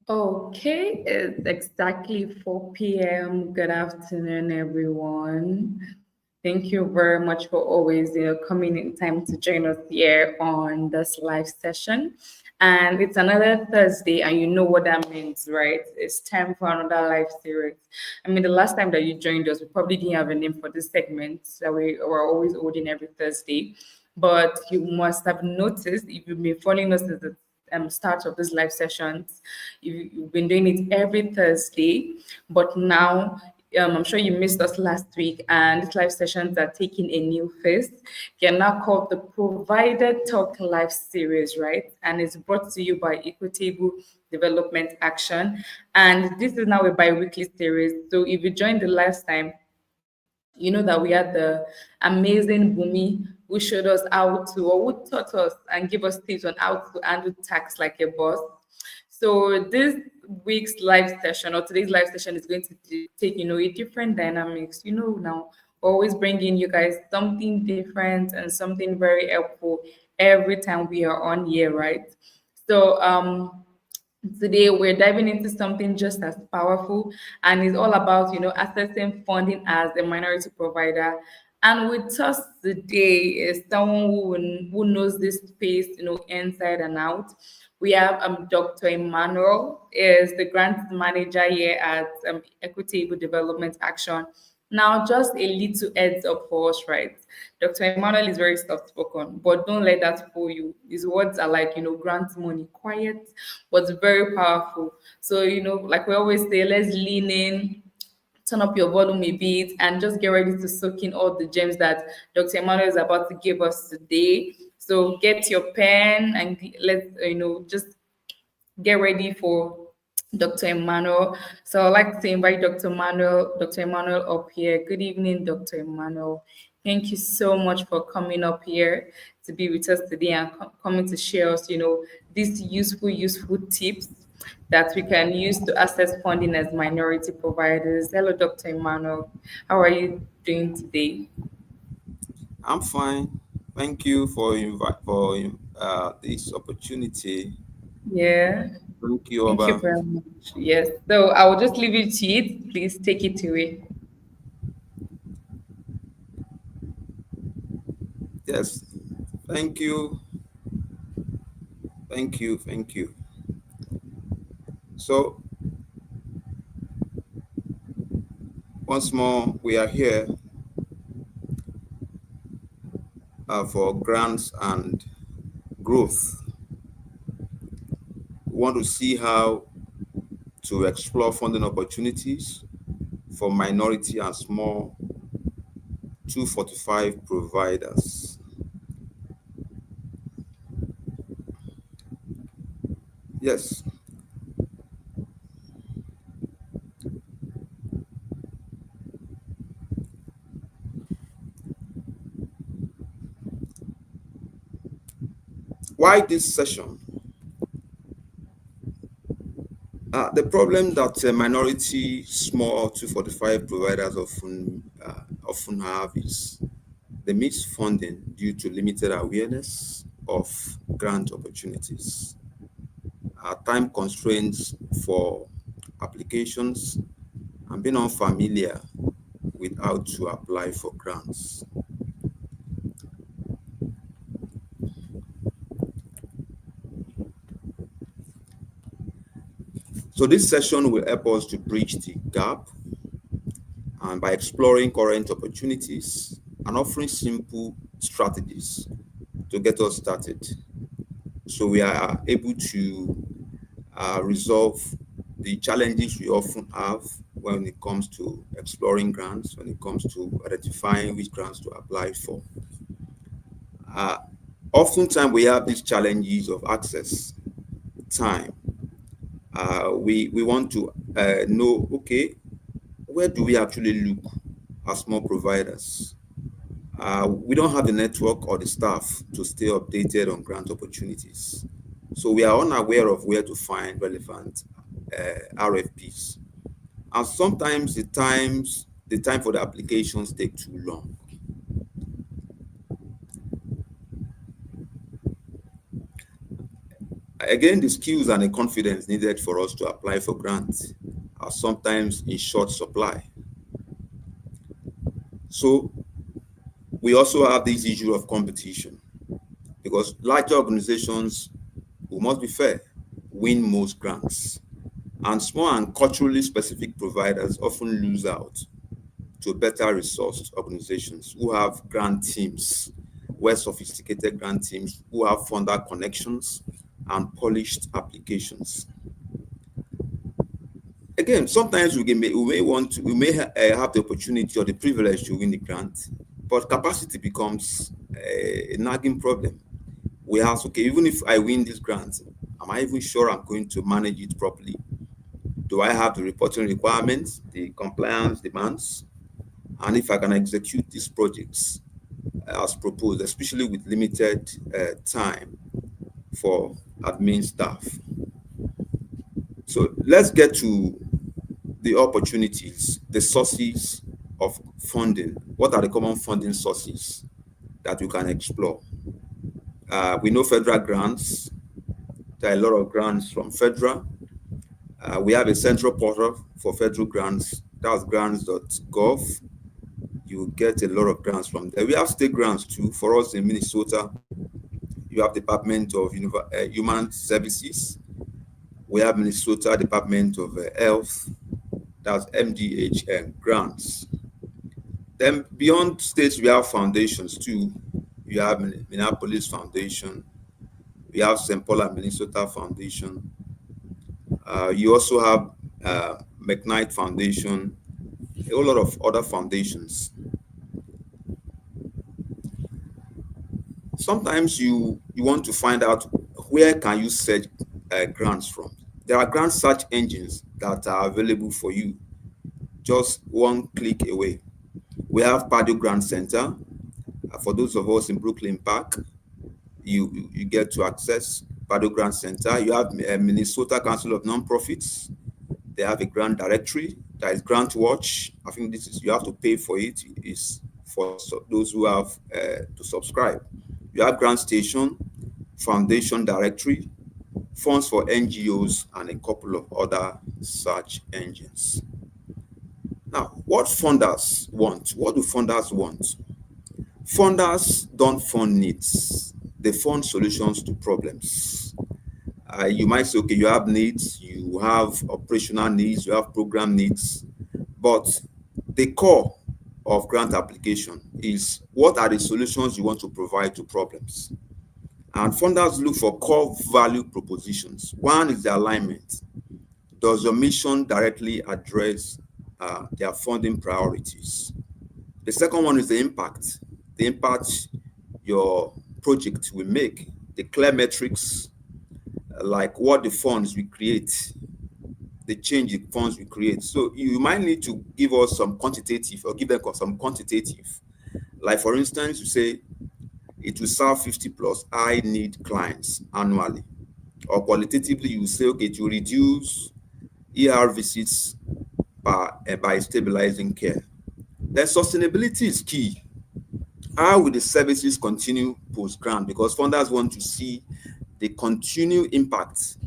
Okay, it's exactly 4 p.m. Good afternoon, everyone. Thank you very much for always, coming in time to join us here on this live session. And it's another Thursday, and you know what that means, right? It's time for another live series. I mean, the last time that you joined us, we probably didn't have a name for this segment that we were always holding every Thursday. But you must have noticed if you've been following us since the start of these live sessions. You've been doing it every Thursday, but now I'm sure you missed us last week, and these live sessions are taking a new phase. They're now called the Provided Talk Live Series, right? And it's brought to you by Equitable Development Action. And this is now a bi weekly series. So if you joined the last time, you know that we had the amazing Bumi who showed us how to, or who taught us and gave us tips on how to handle tax like a boss. So this week's live session or today's live session is going to take, a different dynamics. Now always bringing you guys something different and something very helpful every time we are on here, right? So today we're diving into something just as powerful, and it's all about accessing funding as a minority provider. And with us today is someone who knows this space inside and out. We have Dr. Emmanuel, is the grant manager here at Equitable Development Action. Now, just a little heads up for us, right? Dr. Emmanuel is very soft spoken, but don't let that fool you. His words are like, grant money, quiet, but very powerful. So, like we always say, let's lean in, turn up your volume a bit, and just get ready to soak in all the gems that Dr. Emmanuel is about to give us today. So, get your pen and let's, just get ready for Dr. Emmanuel. So I'd like to invite Dr. Emmanuel up here. Good evening, Dr. Emmanuel. Thank you so much for coming up here to be with us today and coming to share us, these useful tips that we can use to access funding as minority providers. Hello, Dr. Emmanuel. How are you doing today? I'm fine. Thank you for this opportunity. Yeah. Thank you, Thank you Oba. very much. Yes. So I will just leave it to it. Please take it away. Yes, thank you, thank you. So once more, we are here for grants and growth. We want to see how to explore funding opportunities for minority and small 245 providers. Yes. Why this session? The problem that minority small 245 providers often have is they miss funding due to limited awareness of grant opportunities, time constraints for applications, and being unfamiliar with how to apply for grants. So this session will help us to bridge the gap and by exploring current opportunities and offering simple strategies to get us started. So we are able to resolve the challenges we often have when it comes to exploring grants, when it comes to identifying which grants to apply for. Uh, Oftentimes we have these challenges of access, time. We want to know, okay, where do we actually look as small providers? We don't have the network or the staff to stay updated on grant opportunities. So we are unaware of where to find relevant RFPs. And sometimes the time for the applications take too long. Again, the skills and the confidence needed for us to apply for grants are sometimes in short supply. So we also have this issue of competition because larger organizations, who must be fair, win most grants. And small and culturally specific providers often lose out to better resourced organizations who have grant teams, well sophisticated grant teams, who have funder connections and polished applications. Again, sometimes we may have the opportunity or the privilege to win the grant, but capacity becomes a nagging problem. We ask, okay, even if I win this grant, am I even sure I'm going to manage it properly? Do I have the reporting requirements, the compliance demands, and if I can execute these projects as proposed, especially with limited time for admin staff? So let's get to the opportunities, the sources of funding. What are the common funding sources that you can explore? We know federal grants. There are a lot of grants from federal. We have a central portal for federal grants. That's grants.gov. You get a lot of grants from there. We have state grants too. For us in Minnesota, you have Department of Human Services. We have Minnesota Department of Health. That's MDHN grants. Then beyond states, we have foundations too. You have Minneapolis Foundation. We have St. Paul and Minnesota Foundation. You also have McKnight Foundation, a whole lot of other foundations. Sometimes you want to find out where can you search grants from. There are grant search engines that are available for you, just one click away. We have Purdue Grant Center. For those of us in Brooklyn Park, you get to access Purdue Grant Center. You have Minnesota Council of Nonprofits. They have a grant directory. There is Grant Watch. I think this is, you have to pay for it. It's for those who have to subscribe. You have Grant Station, Foundation Directory, Funds for NGOs, and a couple of other search engines. Now, what funders want? What do funders want? Funders don't fund needs. They fund solutions to problems. You might say, okay, you have needs, you have operational needs, you have program needs, but the core of grant application is what are the solutions you want to provide to problems. And funders look for core value propositions. One is the alignment. Does your mission directly address their funding priorities? The second one is the impact. The impact your project will make, the clear metrics, like what the funds we create, the change the funds we create. So you might need to give us some quantitative or give them some quantitative. Like for instance, you say it will serve 50 plus high need clients annually. Or qualitatively, you say, okay, to reduce ER visits by stabilizing care. Then sustainability is key. How will the services continue post-grant? Because funders want to see the continued impact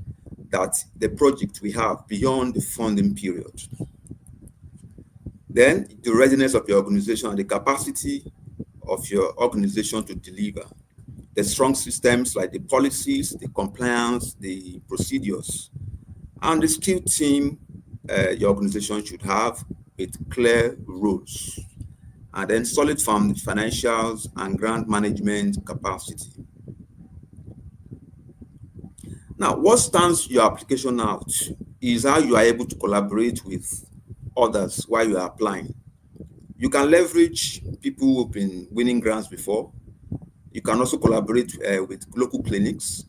that the project will have beyond the funding period. Then the readiness of your organization and the capacity of your organization to deliver. The strong systems like the policies, the compliance, the procedures, and the skilled team your organization should have with clear roles. And then solid financials and grant management capacity. Now, what stands your application out is how you are able to collaborate with others while you are applying. You can leverage people who've been winning grants before. You can also collaborate with local clinics.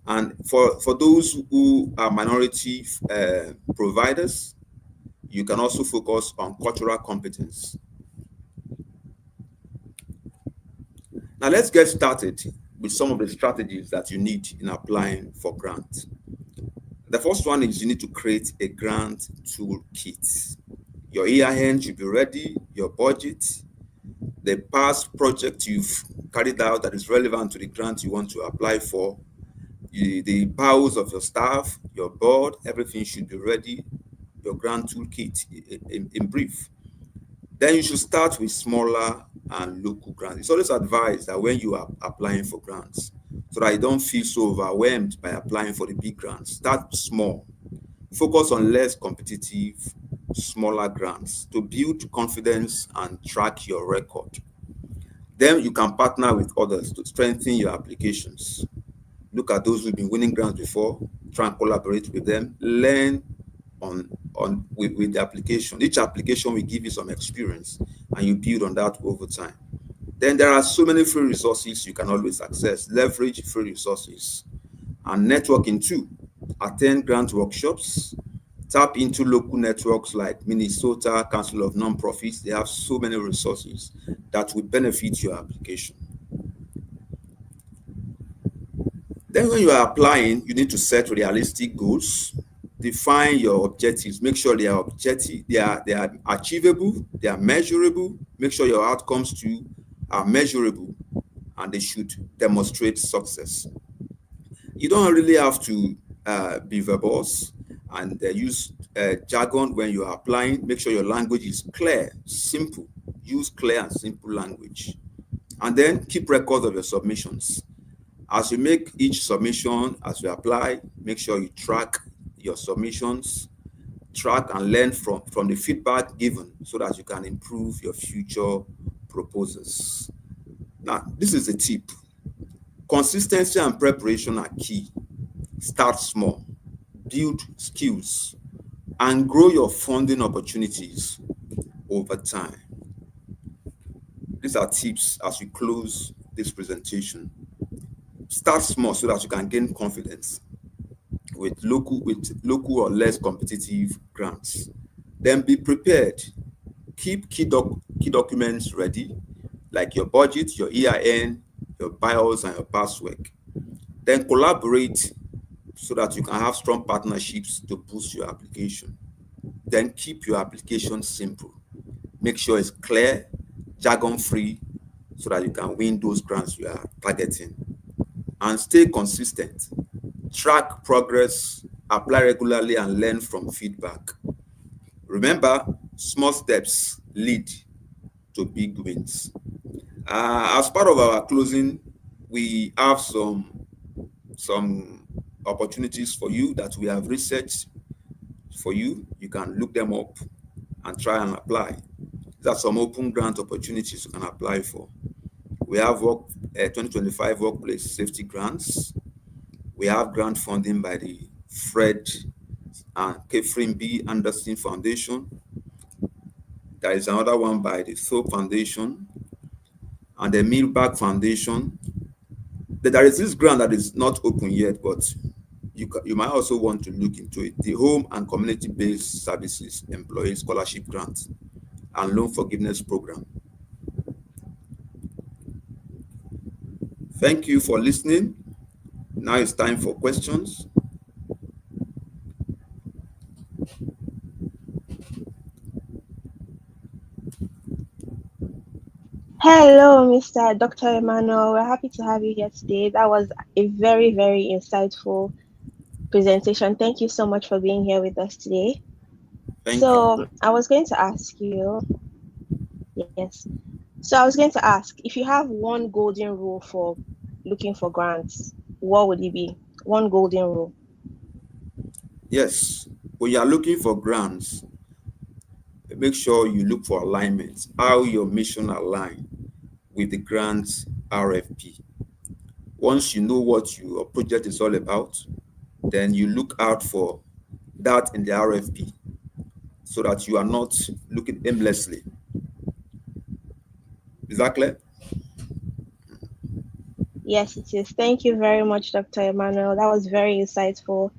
And for those who are minority providers, you can also focus on cultural competence. Now let's get started with some of the strategies that you need in applying for grants. The first one is you need to create a grant toolkit. Your EIN should be ready, your budget, the past project you've carried out that is relevant to the grant you want to apply for, the powers of your staff, your board, everything should be ready, your grant toolkit in brief. Then you should start with smaller and local grants. It's always advised that when you are applying for grants, so that you don't feel so overwhelmed by applying for the big grants, start small. Focus on less competitive, smaller grants to build confidence and track your record. Then you can partner with others to strengthen your applications. Look at those who've been winning grants before, try and collaborate with them, learn with the application. Each application will give you some experience and you build on that over time. Then there are so many free resources you can always access. Leverage free resources and networking too. Attend grant workshops, tap into local networks like Minnesota Council of Nonprofits. They have so many resources that will benefit your application. Then when you are applying, you need to set realistic goals, define your objectives, make sure they are objective, they are achievable, they are measurable, make sure your outcomes too are measurable and they should demonstrate success. You don't really have to be verbose and use jargon when you are applying. Make sure your language is clear, simple. Use clear and simple language. And then keep records of your submissions. As you make each submission, as you apply, make sure you track your submissions, track and learn from the feedback given so that you can improve your future proposals. Now, this is a tip. Consistency and preparation are key. Start small, build skills, and grow your funding opportunities over time. These are tips as we close this presentation. Start small so that you can gain confidence with local or less competitive grants. Then be prepared. Keep key documents ready, like your budget, your EIN, your BIOS, and your password. Then collaborate so that you can have strong partnerships to boost your application. Then keep your application simple. Make sure it's clear, jargon-free, so that you can win those grants you are targeting. And stay consistent. Track progress, apply regularly, and learn from feedback. Remember, small steps lead to big wins. As part of our closing, we have some opportunities for you that we have researched for you. You can look them up and try and apply. These are some open grant opportunities you can apply for. We have 2025 workplace safety grants. We have grant funding by the Fred and Catherine B. Anderson Foundation. There is another one by the Thope Foundation and the Milbach Foundation. There is this grant that is not open yet, but you might also want to look into it. The Home and Community-Based Services Employee Scholarship Grant and Loan Forgiveness Program. Thank you for listening. Now it's time for questions. Hello, Mr. Dr. Emmanuel. We're happy to have you here today. That was a very, very insightful presentation. Thank you so much for being here with us today. Thank you. I was going to ask you, yes. So I was going to ask, if you have one golden rule for looking for grants, what would it be? One golden rule. Yes, when you are looking for grants, make sure you look for alignment, how your mission align with the grant RFP. Once you know what your project is all about, then you look out for that in the RFP so that you are not looking aimlessly. Is that clear? Yes, it is. Thank you very much, Dr. Emmanuel. That was very insightful.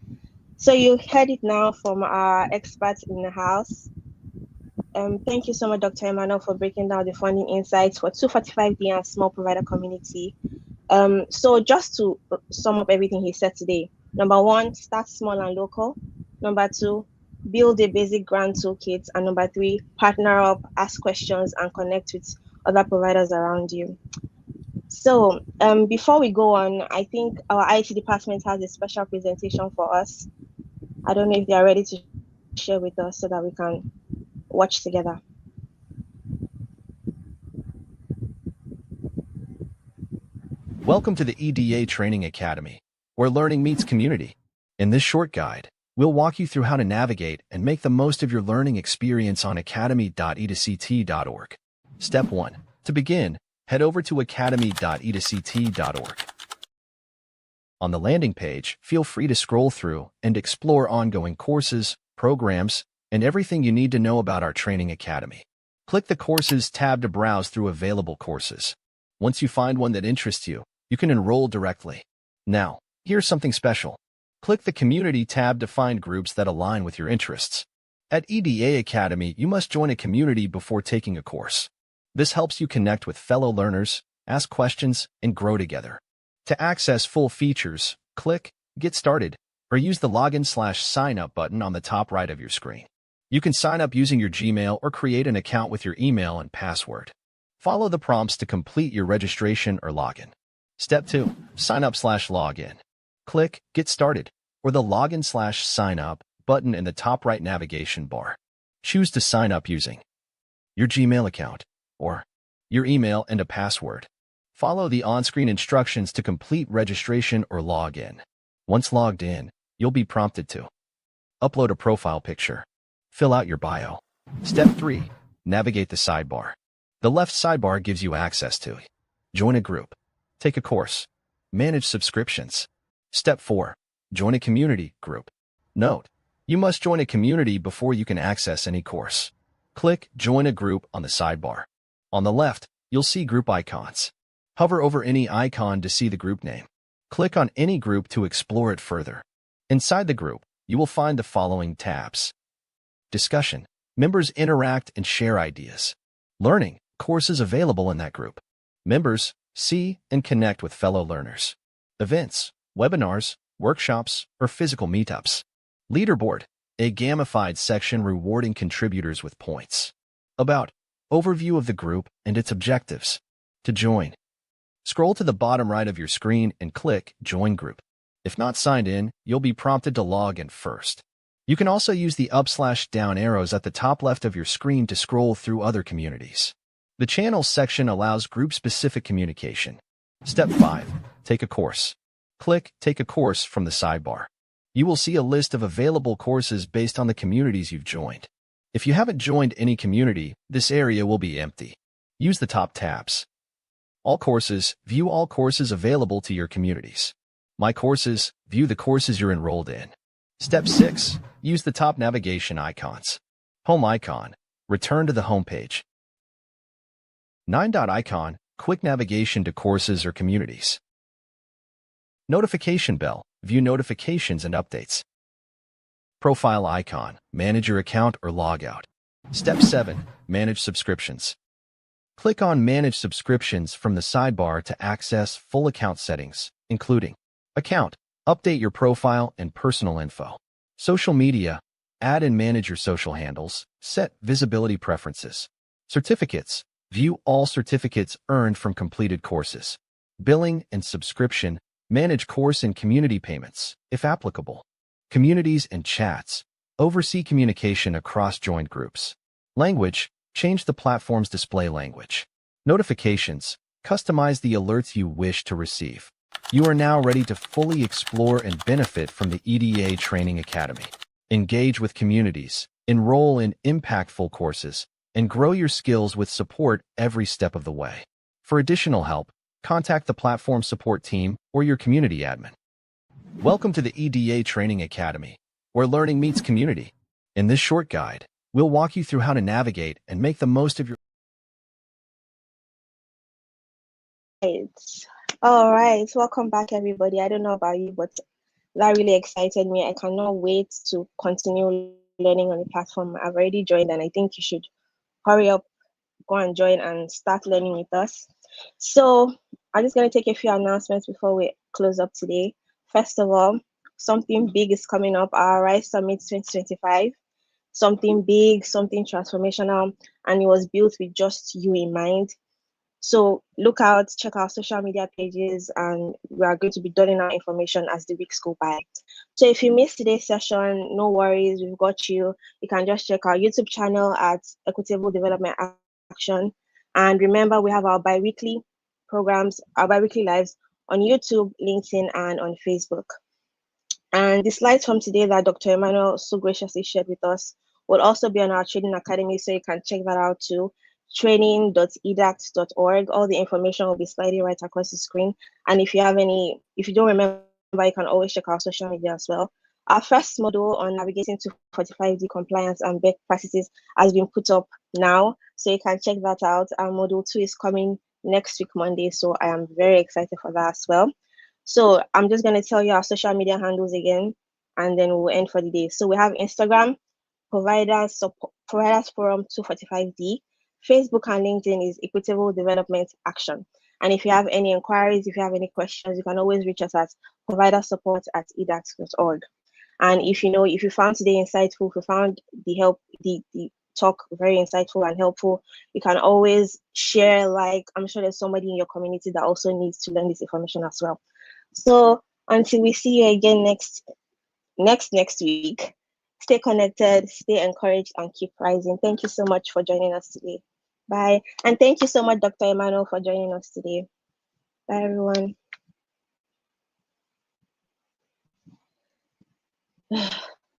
So you heard it now from our experts in the house. Thank you so much, Dr. Emmanuel, for breaking down the funding insights for 245D and small provider community. So just to sum up everything he said today, number one, start small and local. Number two, build a basic grant toolkit. And number three, partner up, ask questions, and connect with other providers around you. So, before we go on, I think our IT department has a special presentation for us. I don't know if they are ready to share with us so that we can watch together. Welcome to the EDA Training Academy, where learning meets community. In this short guide, we'll walk you through how to navigate and make the most of your learning experience on academy.e2ct.org. Step 1. To begin, head over to academy.e2ct.org. On the landing page, feel free to scroll through and explore ongoing courses, programs, and everything you need to know about our training academy. Click the Courses tab to browse through available courses. Once you find one that interests you, you can enroll directly. Now, here's something special. Click the Community tab to find groups that align with your interests. At EDA Academy, you must join a community before taking a course. This helps you connect with fellow learners, ask questions, and grow together. To access full features, click Get Started or use the Login/Sign Up button on the top right of your screen. You can sign up using your Gmail or create an account with your email and password. Follow the prompts to complete your registration or login. Step 2. Sign up/login. Click Get Started or the Login/Sign Up button in the top right navigation bar. Choose to sign up using your Gmail account or your email and a password. Follow the on-screen instructions to complete registration or log in. Once logged in, you'll be prompted to upload a profile picture. Fill out your bio. Step 3. Navigate the sidebar. The left sidebar gives you access to join a group, take a course, manage subscriptions. Step 4. Join a community group. Note, you must join a community before you can access any course. Click Join a Group on the sidebar. On the left, you'll see group icons. Hover over any icon to see the group name. Click on any group to explore it further. Inside the group, you will find the following tabs. Discussion. Members interact and share ideas. Learning. Courses available in that group. Members see and connect with fellow learners. Events. Webinars, workshops, or physical meetups. Leaderboard. A gamified section rewarding contributors with points. About. Overview of the group and its objectives. To join, scroll to the bottom right of your screen and click Join Group. If not signed in, you'll be prompted to log in first. You can also use the up/down arrows at the top left of your screen to scroll through other communities. The Channels section allows group-specific communication. Step 5. Take a course. Click Take a Course from the sidebar. You will see a list of available courses based on the communities you've joined. If you haven't joined any community, this area will be empty. Use the top tabs. All courses, view all courses available to your communities. My courses, view the courses you're enrolled in. Step 6. Use the top navigation icons. Home icon. Return to the home page. 9 dot icon. Quick navigation to courses or communities. Notification bell. View notifications and updates. Profile icon. Manage your account or log out. Step 7. Manage subscriptions. Click on Manage Subscriptions from the sidebar to access full account settings, including account, update your profile and personal info, social media, add and manage your social handles, set visibility preferences, certificates, view all certificates earned from completed courses, billing and subscription, manage course and community payments, if applicable, communities and chats, oversee communication across joined groups, language, change the platform's display language, notifications, customize the alerts you wish to receive. You are now ready to fully explore and benefit from the EDA Training Academy. Engage with communities, enroll in impactful courses, and grow your skills with support every step of the way. For additional help, contact the platform support team or your community admin. Welcome to the EDA Training Academy, where learning meets community. In this short guide, we'll walk you through how to navigate and make the most of your... Right. All right. Welcome back, everybody. I don't know about you, but that really excited me. I cannot wait to continue learning on the platform. I've already joined, and I think you should hurry up, go and join and start learning with us. So I'm just going to take a few announcements before we close up today. First of all, something big is coming up, our Rise Summit 2025. Something big, something transformational, and it was built with just you in mind. So look out, check our social media pages, and we are going to be dotting our information as the weeks go by. So if you missed today's session, no worries, we've got you. You can just check our YouTube channel at Equitable Development Action. And remember, we have our bi-weekly programs, our bi-weekly lives on YouTube, LinkedIn, and on Facebook. And the slides from today that Dr. Emmanuel so graciously shared with us will also be on our training academy, so you can check that out too. Training.edact.org. All the information will be sliding right across the screen. And if you don't remember, you can always check our social media as well. Our first module on navigating to 45D compliance and best practices has been put up now, so you can check that out. Our module 2 is coming next week, Monday, so I am very excited for that as well. So I'm just going to tell you our social media handles again, and then we'll end for the day. So we have Instagram, Providers Forum 245D. Facebook and LinkedIn is Equitable Development Action. And if you have any inquiries, if you have any questions, you can always reach us at providersupport@edact.org. And if you found today insightful, if you found the talk very insightful and helpful, you can always share. Like, I'm sure there's somebody in your community that also needs to learn this information as well. So until we see you again next week, stay connected, stay encouraged, and keep rising. Thank you so much for joining us today. Bye. And thank you so much, Dr. Emmanuel, for joining us today. Bye, everyone.